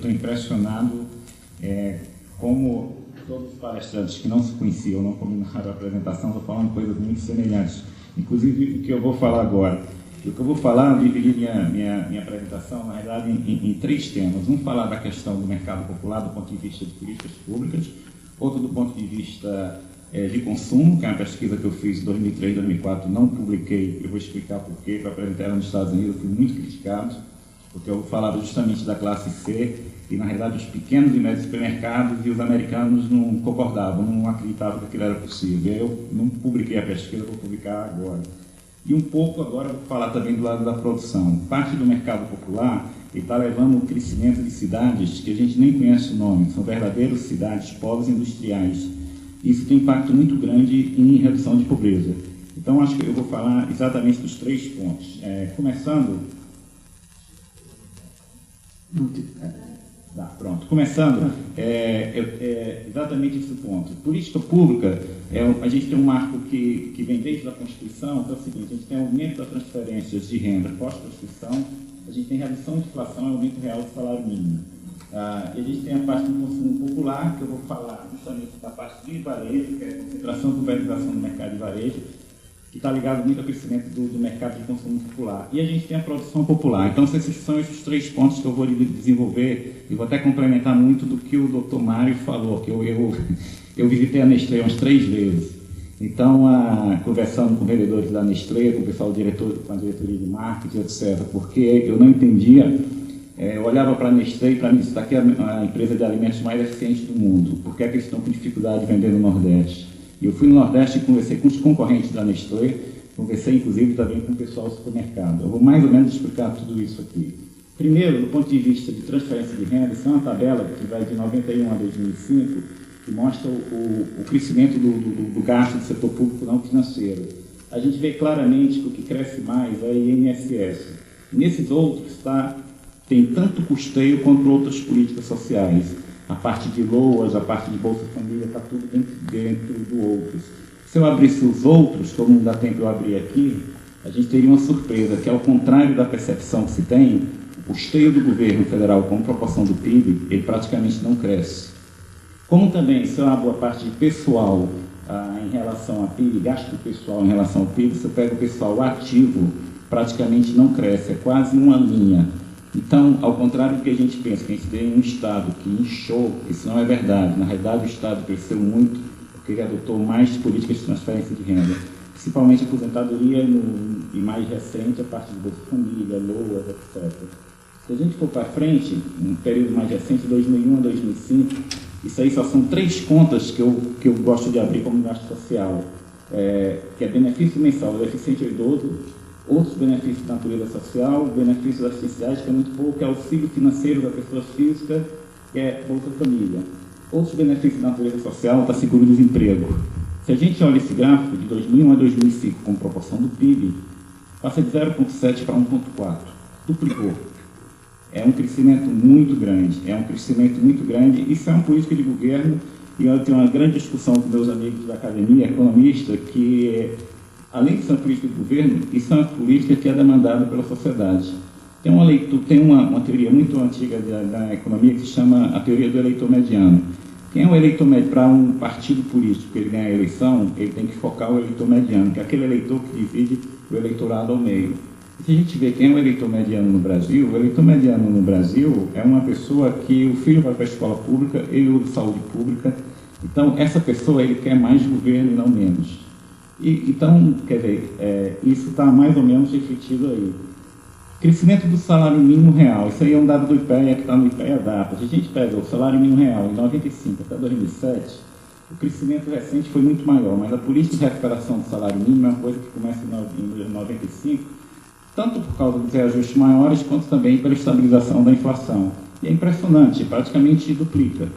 Estou impressionado como todos os palestrantes que não se conheciam, não combinaram a apresentação, estão falando coisas muito semelhantes. Inclusive, o que eu vou falar agora. O que eu vou falar, eu dividi minha apresentação, na verdade, em três temas. Um, falar da questão do mercado popular do ponto de vista de políticas públicas. Outro, do ponto de vista de consumo, que é uma pesquisa que eu fiz em 2003, 2004, não publiquei. Eu vou explicar por quê, que eu apresentei ela nos Estados Unidos, eu fui muito criticado, porque eu falava justamente da classe C, e, na realidade, os pequenos e médios supermercados e os americanos não concordavam, não acreditavam que aquilo era possível. E aí eu não publiquei a pesquisa, vou publicar agora. E um pouco agora vou falar também do lado da produção. Parte do mercado popular está levando o crescimento de cidades que a gente nem conhece o nome, são verdadeiras cidades, polos industriais. Isso tem impacto muito grande em redução de pobreza. Então, acho que eu vou falar exatamente dos três pontos. Começando... Começando, exatamente esse ponto. Política pública, a gente tem um marco que vem desde a Constituição, que é o seguinte: a gente tem aumento das transferências de renda pós-Constituição, a gente tem redução de inflação e aumento real do salário mínimo. E a gente tem a parte do consumo popular, que eu vou falar justamente da parte de varejo, que é a concentração e pulverização do mercado de varejo, que está ligado muito ao crescimento do mercado de consumo popular. E a gente tem a produção popular. Então, esses são esses três pontos que eu vou desenvolver, e vou até complementar muito do que o doutor Mário falou, que eu visitei a Nestlé umas 3 vezes. Então, conversando com vendedores da Nestlé, com o pessoal com a diretoria de marketing, etc., porque eu não entendia, eu olhava para a Nestlé e para mim, isso daqui é a empresa de alimentos mais eficiente do mundo. Por que é que eles estão com dificuldade de vender no Nordeste? Eu fui no Nordeste e conversei com os concorrentes da Nestlé, conversei inclusive também com o pessoal do supermercado. Eu vou mais ou menos explicar tudo isso aqui. Primeiro, do ponto de vista de transferência de renda, isso é uma tabela que vai de 91 a 2005, que mostra o crescimento do gasto do setor público não financeiro. A gente vê claramente que o que cresce mais é o INSS. Nesses outros tem tanto custeio quanto outras políticas sociais. A parte de LOAS, a parte de Bolsa Família, está tudo dentro do outros. Se eu abrisse os outros, como não dá tempo eu abrir aqui, a gente teria uma surpresa, que ao contrário da percepção que se tem, o custeio do governo federal com proporção do PIB, ele praticamente não cresce. Como também, se eu abro a parte de pessoal em relação ao PIB, gasto pessoal em relação ao PIB, se eu pego o pessoal ativo, praticamente não cresce, é quase uma linha. Então, ao contrário do que a gente pensa, que a gente tem um Estado que inchou, isso não é verdade. Na realidade, o Estado cresceu muito porque ele adotou mais políticas de transferência de renda, principalmente a aposentadoria e mais recente a parte de Bolsa Família, LOAS, etc. Se a gente for para frente, um período mais recente, 2001 a 2005, isso aí só são 3 contas que eu gosto de abrir como gasto social, que é benefício mensal do deficiente ou idoso, outros benefícios de natureza social, benefícios assistenciais, que é muito pouco, que é auxílio financeiro da pessoa física, que é Bolsa Família. Outros benefícios de natureza social está seguro-desemprego. Se a gente olha esse gráfico de 2001 a 2005 com proporção do PIB, passa de 0,7 para 1,4. Duplicou. É um crescimento muito grande. Isso é uma política de governo, e eu tenho uma grande discussão com meus amigos da academia, economistas, que além de ser uma política de governo, isso é uma política que é demandada pela sociedade. Tem uma teoria muito antiga da economia que se chama a teoria do eleitor mediano. Quem é o eleitor mediano? Para um partido político que ele ganha a eleição, ele tem que focar o eleitor mediano, que é aquele eleitor que divide o eleitorado ao meio. E se a gente vê quem é o eleitor mediano no Brasil, o eleitor mediano no Brasil é uma pessoa que o filho vai para a escola pública, ele usa saúde pública. Então, essa pessoa ele quer mais governo e não menos. Então, quer dizer, isso está mais ou menos refletido aí. Crescimento do salário mínimo real. Isso aí é um dado do IPEA, que está no IPEA Data. Se a gente pega o salário mínimo real em 95 até 2007, o crescimento recente foi muito maior, mas a política de recuperação do salário mínimo é uma coisa que começa em 95, tanto por causa dos reajustes maiores, quanto também pela estabilização da inflação. E é impressionante, praticamente duplica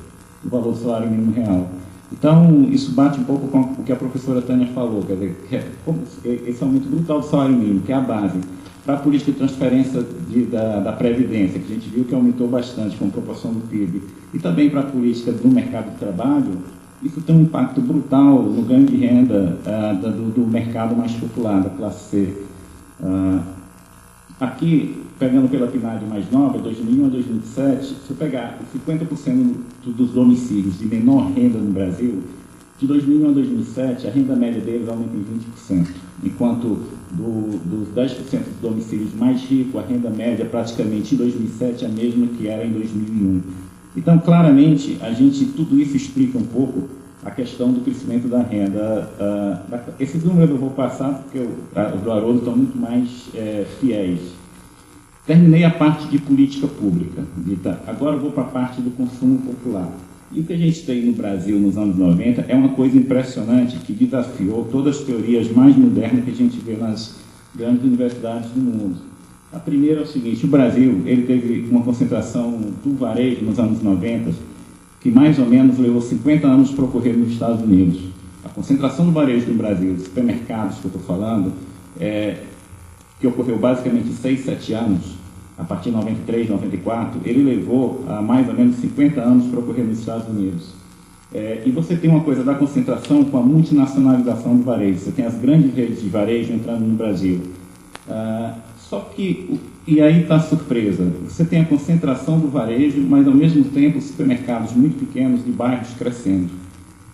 o valor do salário mínimo real. Então, isso bate um pouco com o que a professora Tânia falou, quer dizer, esse aumento brutal do salário mínimo, que é a base, para a política de transferência da Previdência, que a gente viu que aumentou bastante com proporção do PIB, e também para a política do mercado de trabalho, isso tem um impacto brutal no ganho de renda do mercado mais popular, da classe C. Aqui, pegando pela PNAD mais nova, 2001 a 2007, se eu pegar 50% dos domicílios de menor renda no Brasil, de 2001 a 2007, a renda média deles aumenta em 20%, enquanto dos 10% dos domicílios mais ricos, a renda média praticamente em 2007 é a mesma que era em 2001. Então, claramente, tudo isso explica um pouco a questão do crescimento da renda. Esses números eu vou passar porque os do Haroldo estão muito mais fiéis. Terminei a parte de política pública, Rita. Agora eu vou para a parte do consumo popular. E o que a gente tem no Brasil nos anos 90 é uma coisa impressionante que desafiou todas as teorias mais modernas que a gente vê nas grandes universidades do mundo. A primeira é o seguinte: o Brasil ele teve uma concentração do varejo nos anos 90 que mais ou menos levou 50 anos para ocorrer nos Estados Unidos. A concentração do varejo no Brasil, dos supermercados que eu estou falando, que ocorreu basicamente 6, 7 anos, a partir de 93, 94, ele levou a mais ou menos 50 anos para ocorrer nos Estados Unidos. E você tem uma coisa da concentração com a multinacionalização do varejo. Você tem as grandes redes de varejo entrando no Brasil. Só que, e aí está a surpresa, você tem a concentração do varejo, mas ao mesmo tempo supermercados muito pequenos de bairros crescendo.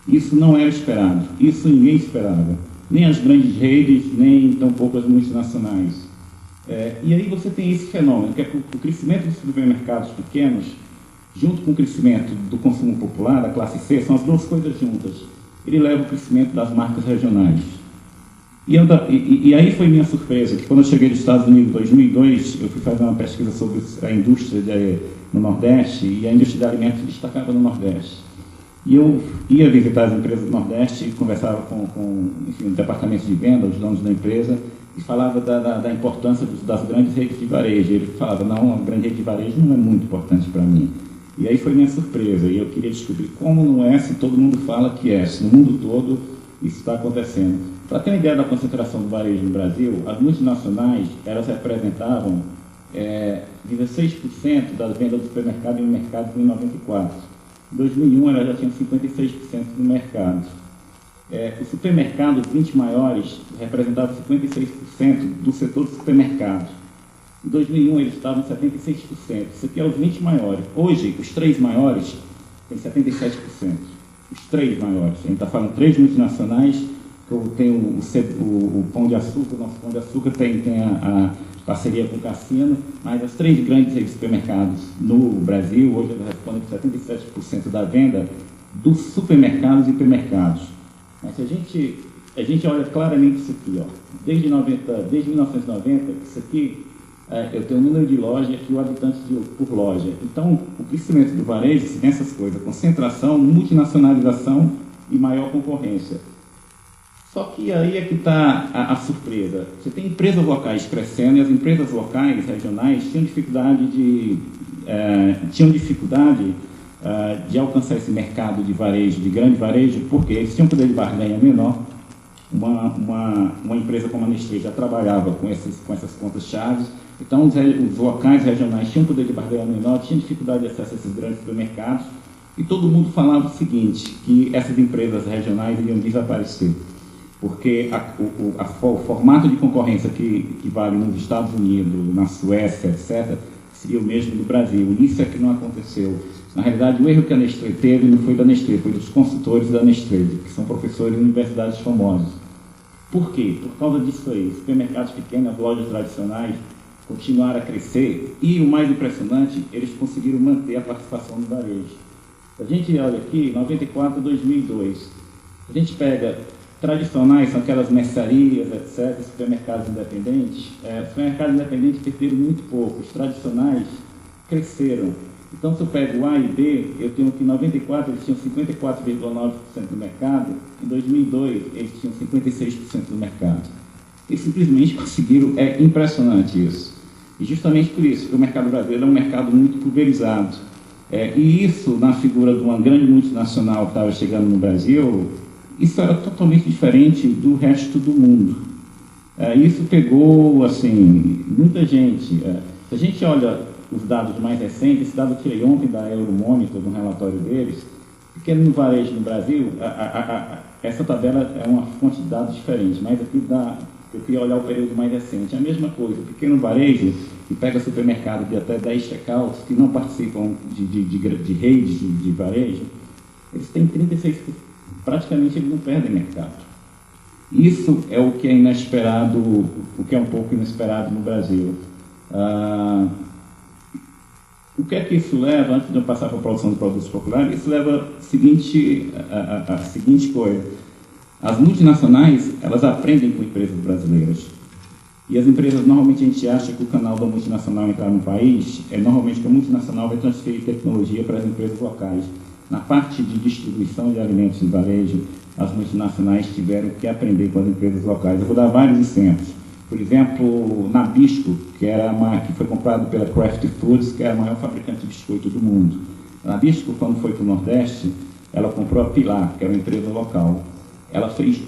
Isso não era esperado, isso ninguém esperava. Nem as grandes redes, nem tampouco as multinacionais. E aí você tem esse fenômeno, que é o crescimento dos supermercados pequenos, junto com o crescimento do consumo popular, da classe C, são as duas coisas juntas. Ele leva o crescimento das marcas regionais. E aí foi minha surpresa, que quando eu cheguei dos Estados Unidos em 2002, eu fui fazer uma pesquisa sobre a indústria no Nordeste, e a indústria de alimentos se destacava no Nordeste. E eu ia visitar as empresas do Nordeste, conversava com enfim, o departamento de venda, os donos da empresa, e falava da importância das grandes redes de varejo. Ele falava, não, a grande rede de varejo não é muito importante para mim. E aí foi minha surpresa, e eu queria descobrir como não é, se todo mundo fala que é, se no mundo todo isso está acontecendo. Para ter uma ideia da concentração do varejo no Brasil, as multinacionais, elas representavam 16% das vendas do supermercado em mercado em 94. Em 2001, elas já tinham 56% do mercado. Os supermercados 20 maiores representavam 56% do setor dos supermercados. Em 2001, eles estavam em 76%. Isso aqui é os 20 maiores. Hoje, os 3 maiores têm 77%. Os 3 maiores. A gente está falando 3 multinacionais, que eu tenho o Pão de Açúcar, o nosso Pão de Açúcar tem a parceria com o Cassino, mas as 3 grandes redes de supermercados no Brasil, hoje elas respondem por 77% da venda dos supermercados e hipermercados. Mas se a gente olha claramente isso aqui, ó, desde 1990, isso aqui, eu tenho um número de lojas e o habitante por loja. Então, o crescimento do varejo, se tem essas coisas, concentração, multinacionalização e maior concorrência. Só que aí é que está a surpresa. Você tem empresas locais crescendo e as empresas locais, regionais, tinham dificuldade de alcançar esse mercado de varejo, de grande varejo, porque eles tinham um poder de barganha menor. Uma empresa como a Nestlé já trabalhava com essas contas-chave, então os locais regionais tinham um poder de barganha menor, tinham dificuldade de acesso a esses grandes supermercados, e todo mundo falava o seguinte, que essas empresas regionais iriam desaparecer, porque o formato de concorrência que vale nos Estados Unidos, na Suécia, etc., seria o mesmo do Brasil. Isso é que não aconteceu. Na realidade, o erro que a Nestlé teve não foi da Nestlé, foi dos consultores da Nestlé, que são professores de universidades famosas. Por quê? Por causa disso aí. Supermercados pequenos, lojas tradicionais continuaram a crescer e, o mais impressionante, eles conseguiram manter a participação no varejo. A gente olha aqui, 94 a 2002, a gente pega tradicionais, são aquelas mercearias, etc., supermercados independentes. Os supermercados independentes perderam muito pouco, os tradicionais cresceram. Então, se eu pego A e B, eu tenho aqui em 94, eles tinham 54,9% do mercado, em 2002, eles tinham 56% do mercado. Eles simplesmente conseguiram, é impressionante isso. E justamente por isso, que o mercado brasileiro é um mercado muito pulverizado. E isso, na figura de uma grande multinacional que estava chegando no Brasil, isso era totalmente diferente do resto do mundo. Isso pegou, assim, muita gente. Se a gente olha os dados mais recentes, esse dado eu tirei ontem da Euromonitor, no relatório deles, pequeno varejo no Brasil, essa tabela é uma fonte de dados diferente, mas aqui Eu queria olhar o período mais recente. A mesma coisa, o pequeno varejo, que pega supermercado de até 10 checkouts, que não participam de redes de varejo, eles têm 36%, praticamente eles não perdem mercado. Isso é o que é inesperado, o que é um pouco inesperado no Brasil. O que é que isso leva, antes de eu passar para a produção de produtos populares, isso leva a seguinte coisa. As multinacionais, elas aprendem com empresas brasileiras. E as empresas, normalmente a gente acha que o canal da multinacional entrar no país é normalmente que a multinacional vai transferir tecnologia para as empresas locais. Na parte de distribuição de alimentos em varejo, as multinacionais tiveram que aprender com as empresas locais. Eu vou dar vários exemplos. Por exemplo, Nabisco, que foi comprado pela Kraft Foods, que era a maior fabricante de biscoito do mundo. A Nabisco, quando foi para o Nordeste, ela comprou a Pilar, que era uma empresa local. Ela fez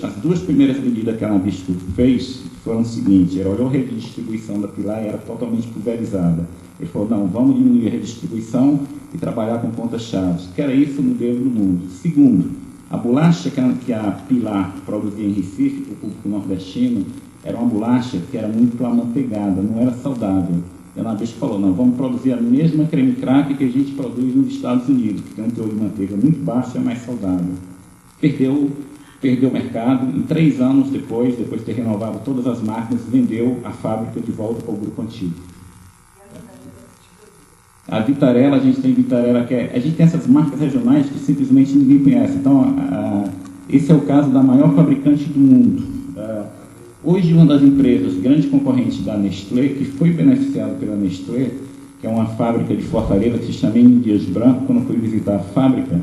as duas primeiras medidas que a Nabisco fez foram o seguinte: ela olhou a rede de distribuição da Pilar e era totalmente pulverizada. Ele falou, não, vamos diminuir a redistribuição e trabalhar com pontas-chave, que era isso o modelo do mundo. Segundo, a bolacha que a Pilar produzia em Recife, para o público nordestino, era uma bolacha que era muito amanteigada, não era saudável. E a Nabisco falou, não, vamos produzir a mesma creme crack que a gente produz nos Estados Unidos, que tem um teor de manteiga muito baixo e é mais saudável. Perdeu o mercado. Em 3 anos depois de ter renovado todas as máquinas, vendeu a fábrica de volta para o grupo antigo. A Vitarella, a gente tem Vitarella, a gente tem essas marcas regionais que simplesmente ninguém conhece. Então, esse é o caso da maior fabricante do mundo. Hoje, uma das empresas, grande concorrente da Nestlé, que foi beneficiada pela Nestlé, que é uma fábrica de Fortaleza, que se chama N. Dias Branco, quando eu fui visitar a fábrica,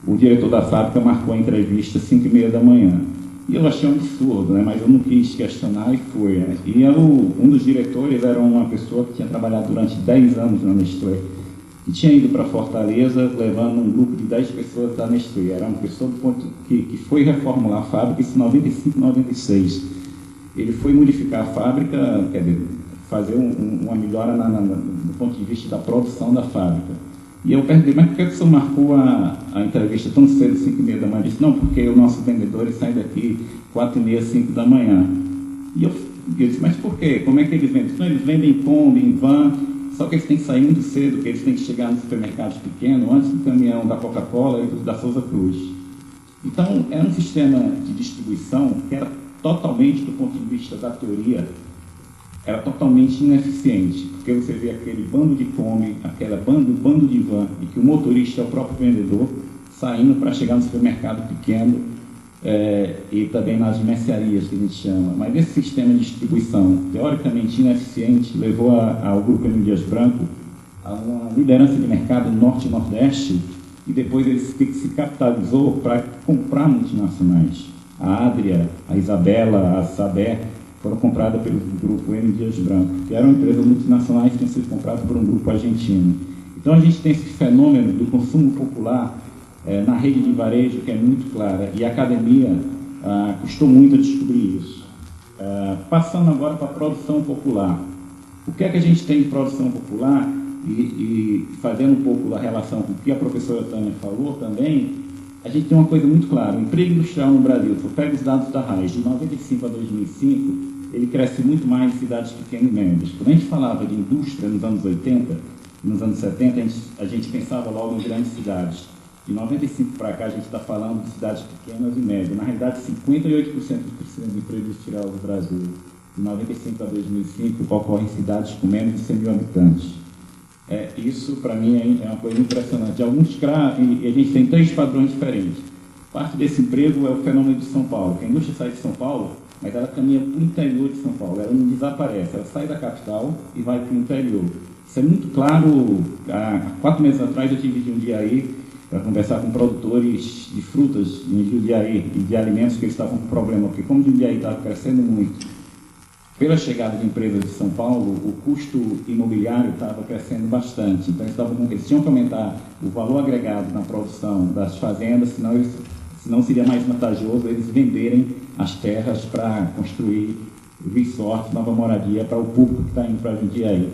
o diretor da fábrica marcou a entrevista às 5h30 da manhã. E eu achei um absurdo, né? Mas eu não quis questionar e fui. Né? E um dos diretores era uma pessoa que tinha trabalhado durante 10 anos na Nestlé, que tinha ido para Fortaleza levando um grupo de 10 pessoas da Nestlé. Era uma pessoa que foi reformular a fábrica, isso em 95, 96. Ele foi modificar a fábrica, quer dizer, fazer uma melhora do ponto de vista da produção da fábrica. E eu perguntei, mas por que você marcou a entrevista tão cedo, 5h30 da manhã? Ele disse, não, porque os nossos vendedores saem daqui 4h30, 5 da manhã. E eu disse, mas por quê? Como é que eles vendem? Não, eles vendem em Kombi, em van, só que eles têm que sair muito cedo, porque eles têm que chegar nos supermercados pequenos, antes do caminhão da Coca-Cola e da Souza Cruz. Então, era um sistema de distribuição que era totalmente, do ponto de vista da teoria, era totalmente ineficiente, porque você vê aquele bando de Kombi, bando de van, e que o motorista é o próprio vendedor, saindo para chegar no supermercado pequeno e também nas mercearias, que a gente chama. Mas esse sistema de distribuição, teoricamente ineficiente, levou ao Grupo N. Dias Branco a uma liderança de mercado norte e nordeste, e depois ele se capitalizou para comprar multinacionais. A Adria, a Isabela, a Saber, foram compradas pelo grupo N. Dias Branco, que eram empresas multinacionais que tinham sido compradas por um grupo argentino. Então a gente tem esse fenômeno do consumo popular na rede de varejo, que é muito clara, e a academia custou muito a descobrir isso. Passando agora para a produção popular. O que é que a gente tem de produção popular, e fazendo um pouco da relação com o que a professora Tânia falou também, a gente tem uma coisa muito clara: o emprego industrial no Brasil, se eu pego os dados da RAIS, de 95 a 2005, ele cresce muito mais em cidades pequenas e médias. Quando a gente falava de indústria nos anos 80, nos anos 70, a gente pensava logo em grandes cidades. De 95 para cá, a gente está falando de cidades pequenas e médias. Na realidade, 58% do crescimento do emprego industrial do Brasil, de 95 a 2005, ocorre em cidades com menos de 100 mil habitantes. Isso, para mim, é uma coisa impressionante. E a gente tem 3 padrões diferentes. Parte desse emprego é o fenômeno de São Paulo, que a indústria sai de São Paulo, mas ela caminha para o interior de São Paulo, ela não desaparece, ela sai da capital e vai para o interior. Isso é muito claro. Há 4 meses atrás eu tive de Jundiaí para conversar com produtores de frutas em Jundiaí e de alimentos que eles estavam com problema, porque como Jundiaí estava crescendo muito, pela chegada de empresas de São Paulo, o custo imobiliário estava crescendo bastante. Então, eles tinham que aumentar o valor agregado na produção das fazendas, senão seria mais vantajoso eles venderem as terras para construir resort, nova moradia para o público que está indo para Jundiaí.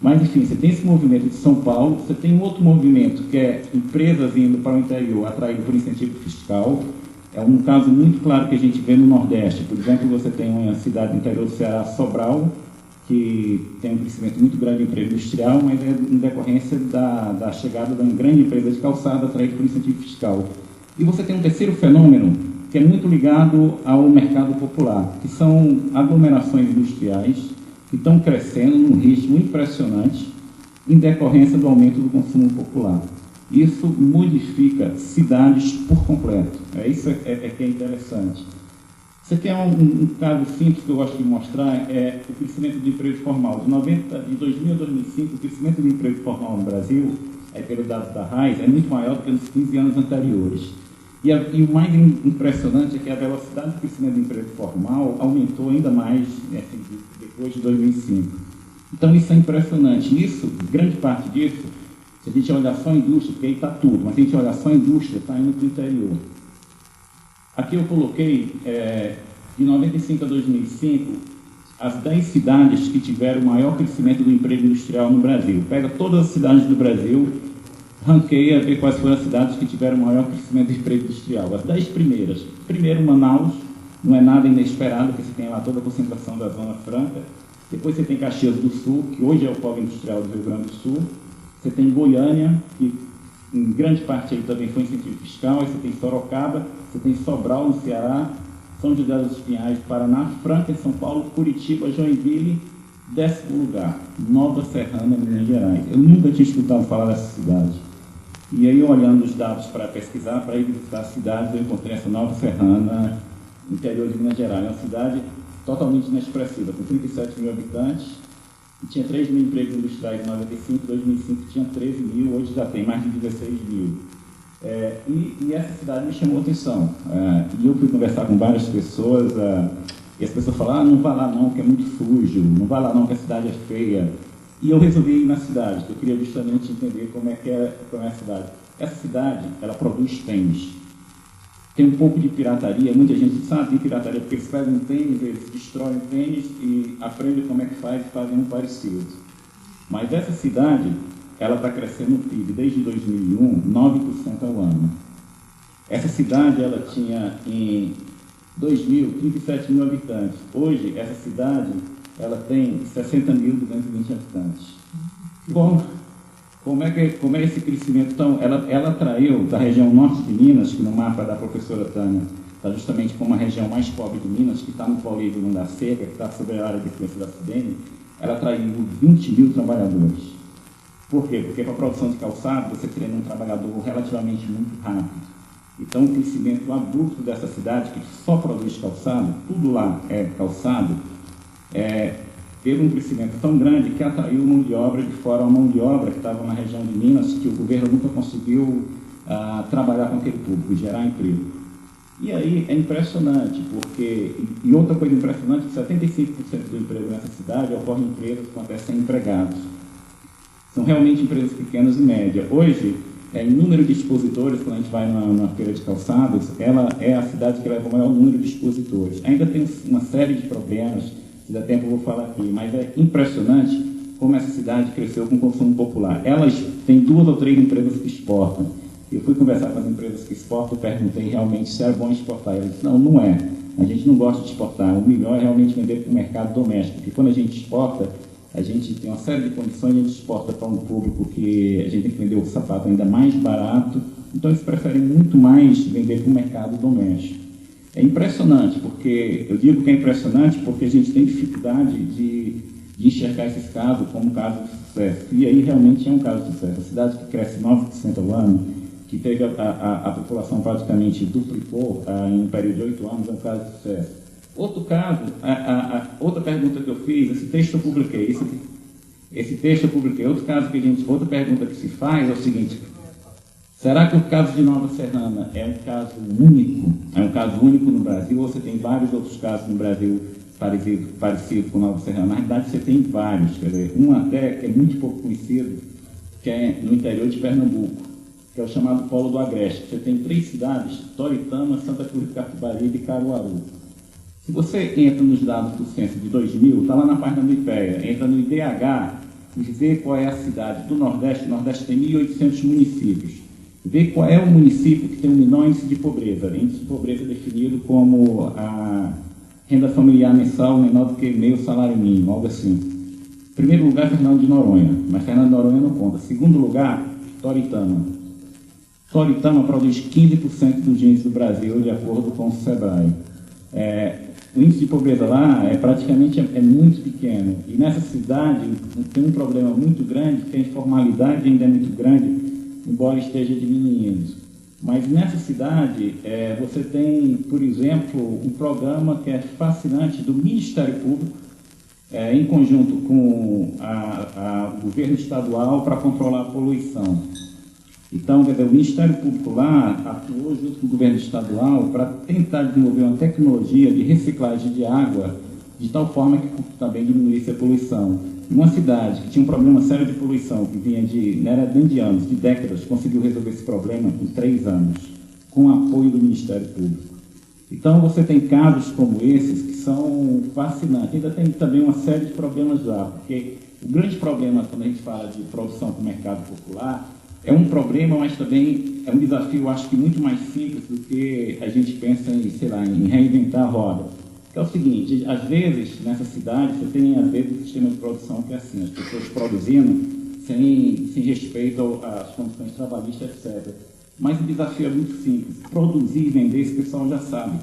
Mas, enfim, você tem esse movimento de São Paulo, você tem um outro movimento que é empresas indo para o interior atraído por incentivo fiscal. É um caso muito claro que a gente vê no Nordeste. Por exemplo, você tem uma cidade do interior do Ceará, Sobral, que tem um crescimento muito grande de emprego industrial, mas é em decorrência da chegada de uma grande empresa de calçado atraída por incentivo fiscal. E você tem um terceiro fenômeno, que é muito ligado ao mercado popular, que são aglomerações industriais que estão crescendo num ritmo impressionante em decorrência do aumento do consumo popular. Isso modifica cidades por completo. Isso que é interessante. Você tem um caso simples que eu gosto de mostrar, é o crescimento do emprego formal. De 2000 a 2005, o crescimento do emprego formal no Brasil, pelo dado da RAIS, é muito maior do que nos 15 anos anteriores. E o mais impressionante é que a velocidade do crescimento do emprego formal aumentou ainda mais depois de 2005. Então, isso é impressionante. Isso, grande parte disso, se a gente olhar só a indústria, porque aí está tudo, mas se a gente olhar só a indústria, está indo para o interior. Aqui eu coloquei, de 95 a 2005, as 10 cidades que tiveram o maior crescimento do emprego industrial no Brasil. Pega todas as cidades do Brasil, ranqueia, ver quais foram as cidades que tiveram o maior crescimento do emprego industrial. As 10 primeiras. Primeiro, Manaus, não é nada inesperado, porque você tem lá toda a concentração da Zona Franca. Depois você tem Caxias do Sul, que hoje é o polo industrial do Rio Grande do Sul. Você tem Goiânia, que em grande parte aí também foi incentivo fiscal. Aí você tem Sorocaba, você tem Sobral, no Ceará, São José dos Pinhais, Paraná, Franca, São Paulo, Curitiba, Joinville, 10º lugar, Nova Serrana, Minas Gerais. Eu nunca tinha escutado falar dessa cidade. E aí, olhando os dados para pesquisar, para ir visitar as cidades, eu encontrei essa Nova Serrana, interior de Minas Gerais. É uma cidade totalmente inexpressiva, com 37 mil habitantes, e tinha 3 mil empregos industriais em 95, 2005 tinha 13 mil, hoje já tem mais de 16 mil. E essa cidade me chamou a atenção. E eu fui conversar com várias pessoas, e as pessoas falaram, não vá lá não, que é muito sujo, não vá lá não, que a cidade é feia. E eu resolvi ir na cidade, que eu queria justamente entender como é a cidade. Essa cidade, ela produz tênis. Tem um pouco de pirataria, muita gente sabe de pirataria, porque eles pegam um tênis, eles destroem o tênis e aprendem como é que faz e fazem um parecido. Mas essa cidade, ela está crescendo o PIB desde 2001, 9% ao ano. Essa cidade, ela tinha em 2000, 37 mil habitantes. Hoje, essa cidade, ela tem 60.220 habitantes. Bom, como é esse crescimento? Então, ela atraiu da região norte de Minas, que no mapa da professora Tânia está justamente como a região mais pobre de Minas, que está no polígono da Seca, que está sobre a área de influência da CIDEM, ela atraiu 20 mil trabalhadores. Por quê? Porque para a produção de calçado, você treina um trabalhador relativamente muito rápido. Então, o crescimento abrupto dessa cidade, que só produz calçado, tudo lá é calçado, teve um crescimento tão grande que atraiu mão de obra de fora, uma mão de obra que estava na região de Minas, que o governo nunca conseguiu trabalhar com aquele público, gerar emprego. E aí é impressionante, porque... E outra coisa impressionante, que 75% do emprego nessa cidade ocorre em empresas com até 100 empregados. São realmente empresas pequenas e médias. Hoje, em número de expositores, quando a gente vai numa feira de calçados, ela é a cidade que leva o maior número de expositores. Ainda tem uma série de problemas, se der tempo eu vou falar aqui, mas é impressionante como essa cidade cresceu com o consumo popular. Elas têm 2 ou 3 empresas que exportam. Eu fui conversar com as empresas que exportam, perguntei realmente se era bom exportar. Elas disseram, não é. A gente não gosta de exportar. O melhor é realmente vender para o mercado doméstico, porque quando a gente exporta, a gente tem uma série de condições, a gente exporta para um público que a gente tem que vender o sapato ainda mais barato, então eles preferem muito mais vender para o mercado doméstico. É impressionante, porque, eu digo que é impressionante porque a gente tem dificuldade de enxergar esses casos como casos de sucesso, e aí realmente é um caso de sucesso. A cidade que cresce 9% ao ano, que teve a população praticamente duplicou em um período de 8 anos, é um caso de sucesso. Outro caso, outra pergunta que eu fiz, esse texto eu publiquei, outra pergunta que se faz é o seguinte, será que o caso de Nova Serrana é um caso único? É um caso único no Brasil, ou você tem vários outros casos no Brasil parecido com Nova Serrana? Na realidade, você tem vários, quer dizer, um até que é muito pouco conhecido, que é no interior de Pernambuco, que é o chamado Polo do Agreste. Você tem 3 cidades, Toritama, Santa Cruz de Capibaribe e Caruaru. Se você entra nos dados do censo de 2000, está lá na página do IPEA, entra no IDH e vê qual é a cidade do Nordeste. O Nordeste tem 1.800 municípios. ver qual é o município que tem o menor índice de pobreza. Índice de pobreza definido como a renda familiar mensal menor do que meio salário mínimo, algo assim. Primeiro lugar, Fernando de Noronha, mas Fernando de Noronha não conta. Segundo lugar, Toritama. Toritama produz 15% dos índices do Brasil, de acordo com o SEBRAE. O índice de pobreza lá praticamente muito pequeno. E nessa cidade tem um problema muito grande, que a informalidade ainda é muito grande, embora esteja diminuindo. Mas nessa cidade, você tem, por exemplo, um programa que é fascinante do Ministério Público, em conjunto com o governo estadual, para controlar a poluição. Então, quer dizer, o Ministério Público lá atuou junto com o governo estadual para tentar desenvolver uma tecnologia de reciclagem de água de tal forma que também diminuísse a poluição. Uma cidade que tinha um problema sério de poluição, que vinha não era nem de anos, de décadas, conseguiu resolver esse problema em 3 anos, com o apoio do Ministério Público. Então, você tem casos como esses que são fascinantes. Ainda tem também uma série de problemas lá, porque o grande problema, quando a gente fala de produção para o mercado popular, é um problema, mas também é um desafio, acho que muito mais simples do que a gente pensa em, sei lá, em reinventar a roda. Que é o seguinte, às vezes, nessa cidade, você tem, às vezes, um sistema de produção que é assim, as pessoas produzindo sem respeito às condições trabalhistas, etc. Mas o desafio é muito simples. Produzir e vender, esse pessoal já sabe.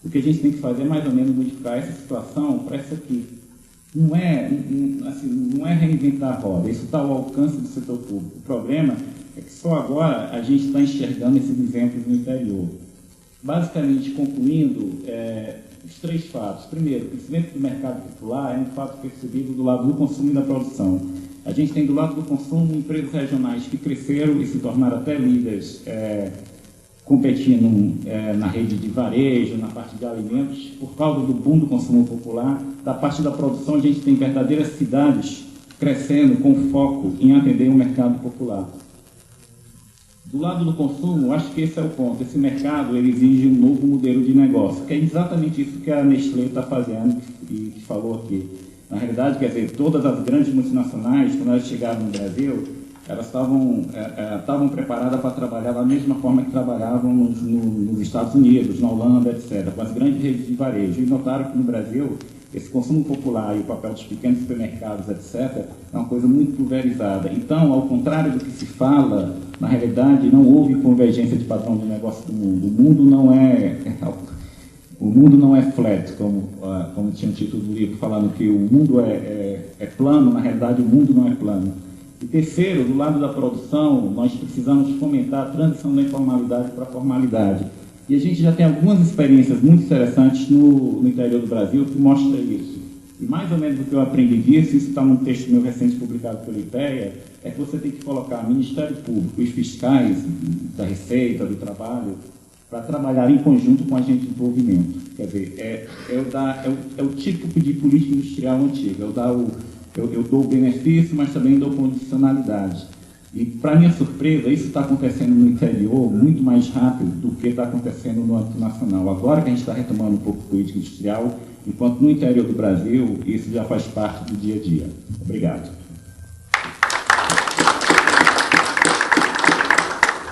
O que a gente tem que fazer é, mais ou menos, modificar essa situação para essa aqui. Não é reinventar a roda, isso está ao alcance do setor público. O problema é que só agora a gente está enxergando esses exemplos no interior. Basicamente, concluindo, os 3 fatos. Primeiro, o crescimento do mercado popular é um fato percebido do lado do consumo e da produção. A gente tem do lado do consumo empresas regionais que cresceram e se tornaram até líderes, competindo na rede de varejo, na parte de alimentos, por causa do boom do consumo popular. Da parte da produção, a gente tem verdadeiras cidades crescendo com foco em atender o mercado popular. Do lado do consumo, acho que esse é o ponto. Esse mercado ele exige um novo modelo de negócio, que é exatamente isso que a Nestlé está fazendo e que falou aqui. Na realidade, quer dizer, todas as grandes multinacionais, quando elas chegaram no Brasil, elas estavam preparadas para trabalhar da mesma forma que trabalhavam nos Estados Unidos, na Holanda, etc., com as grandes redes de varejo. E notaram que no Brasil, esse consumo popular e o papel dos pequenos supermercados, etc., é uma coisa muito pulverizada. Então, ao contrário do que se fala, na realidade, não houve convergência de padrão de negócio do mundo. O mundo não é flat, como tinha o título do livro, falando que o mundo é plano. Na realidade, o mundo não é plano. E terceiro, do lado da produção, nós precisamos fomentar a transição da informalidade para a formalidade. E a gente já tem algumas experiências muito interessantes no interior do Brasil que mostram isso. E mais ou menos o que eu aprendi disso, isso está num texto meu recente publicado pela IPEA, é que você tem que colocar o Ministério Público e os fiscais da Receita, do Trabalho, para trabalhar em conjunto com a agente de desenvolvimento. Quer dizer, é o tipo de política industrial antiga. Eu dou o benefício, mas também dou condicionalidade. E, para minha surpresa, isso está acontecendo no interior muito mais rápido do que está acontecendo no âmbito nacional. Agora que a gente está retomando um pouco a política industrial, enquanto no interior do Brasil, isso já faz parte do dia a dia. Obrigado.